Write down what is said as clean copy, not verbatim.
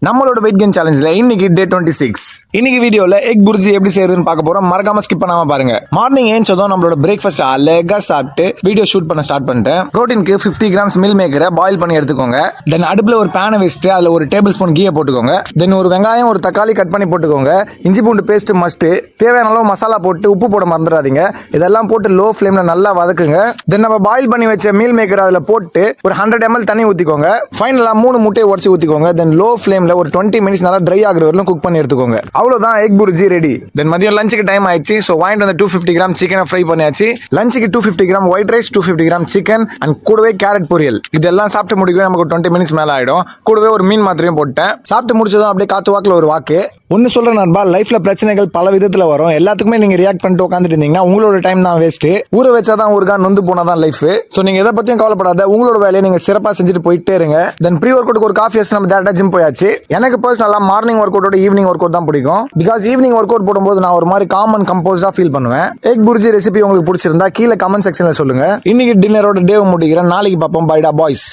நம்மளோட weight gain சேலஞ்சில் இன்னைக்கு டே 26. இன்னைக்கு வீடியோவில் எக் புர்ஜி எப்படி செய்யறதுன்னு பார்க்க போறோம். மறக்காம ஸ்கிப் பண்ணாம பாருங்க. மார்னிங் ஏஞ்சதும் நம்மளோட பிரேக்ஃபாஸ்ட் அழகா சாப்பிட்டு வீடியோ ஷூட் பண்ண ஸ்டார்ட் பண்ணிட்டேன். ப்ரோட்டீனுக்கு 50 கிராம்ஸ் மில் மேக்கரை பாயில் பண்ணி எடுத்துக்கோங்க. தென் அடுப்புல ஒரு பேனை வச்சுட்டு அதில் ஒரு டேபிள் ஸ்பூன் கீயை போட்டுக்கோங்க. தென் ஒரு வெங்காயம் ஒரு தக்காளி கட் பண்ணி போட்டுக்கோங்க. இஞ்சி பூண்டு பேஸ்ட் மஸ்ட். தேவையான அளவு மசாலா போட்டு உப்பு போட மறந்துடாதீங்க. இதெல்லாம் போட்டு லோ ஃப்ளேம்ல நல்லா வதக்குங்க. தென் நம்ம பாயில் பண்ணி வச்ச மீல் மேக்கர் அதில் போட்டு ஒரு 100 ml தண்ணி ஊற்றிக்கோங்க. ஃபைனலாக 3 முட்டையை உடச்சி ஊற்றிக்கோங்க. தென் லோ ஃப்ளேம்ல ஒரு 20 மினிட்ஸ் நல்லா ட்ரை ஆகுற வரைக்கும் குக் பண்ணி எடுத்துக்கோங்க. அவ்வளவுதான் எக் புர்ஜி ரெடி. தென் மதியம் லஞ்சுக்கு டைம் ஆயிடுச்சு. ஸோ வாங்கிட்டு வந்து 250 கிராம் சிக்கனை ஃப்ரை பண்ணியாச்சு. லஞ்சுக்கு 250 gram white rice, 250 gram chicken and கூடவே கேரட் பொரியல். இதெல்லாம் சாப்பிட்டு முடிக்கவே நமக்கு 20 மினிட்ஸ் மேலே ஆயிடும். கூடவே ஒரு மீன் மாத்திரையும் போட்டேன். சாப்பிட்டு முடிச்சதும் அப்படியே காத்து வாக்கில் ஒரு வாக்கு. ஒன்னு சொல்றேன் நண்பா, லைஃப்ல பிரச்சனைகள் பல விதத்துல வரும். எல்லாத்துக்குமே நீங்க ரியாக்ட் பண்ணிட்டு உட்காந்துட்டு இருந்தீங்கன்னா உங்களோட டைம் தான் வேஸ்ட். ஊற வச்சாதான் ஊருக்கா, நொந்து போனாதான் லைஃப். சோ நீங்க எதை பத்தியும் கவலைப்படாத, உங்களோட வேலையை நீங்க சிறப்பா செஞ்சுட்டு போயிட்டே இருங்க. தென் ப்ரீ ஒர்க் அவுட் ஒரு காஃபி நம்ம டேரக்டா ஜிம் போயாச்சு. எனக்கு பர்சனலா மார்னிங் ஒர்க் அவுட்டோட ஈவினிங் ஒர்க் அவுட் தான் பிடிக்கும். பிகாஸ் ஈவினிங் ஒர்க் அவுட் போடும்போது நான் ஒரு மாதிரி காமன் கம்போஸா ஃபீல் பண்ணுவேன். எக் புர்ஜி ரெசிபி உங்களுக்கு பிடிச்சிருந்தா கீழே கமெண்ட் செக்ஷன்ல சொல்லுங்க. இன்னைக்கு டின்னரோட டே முடிக்கிறேன். நாளைக்கு பார்ப்போம். பைடா பாய்ஸ்.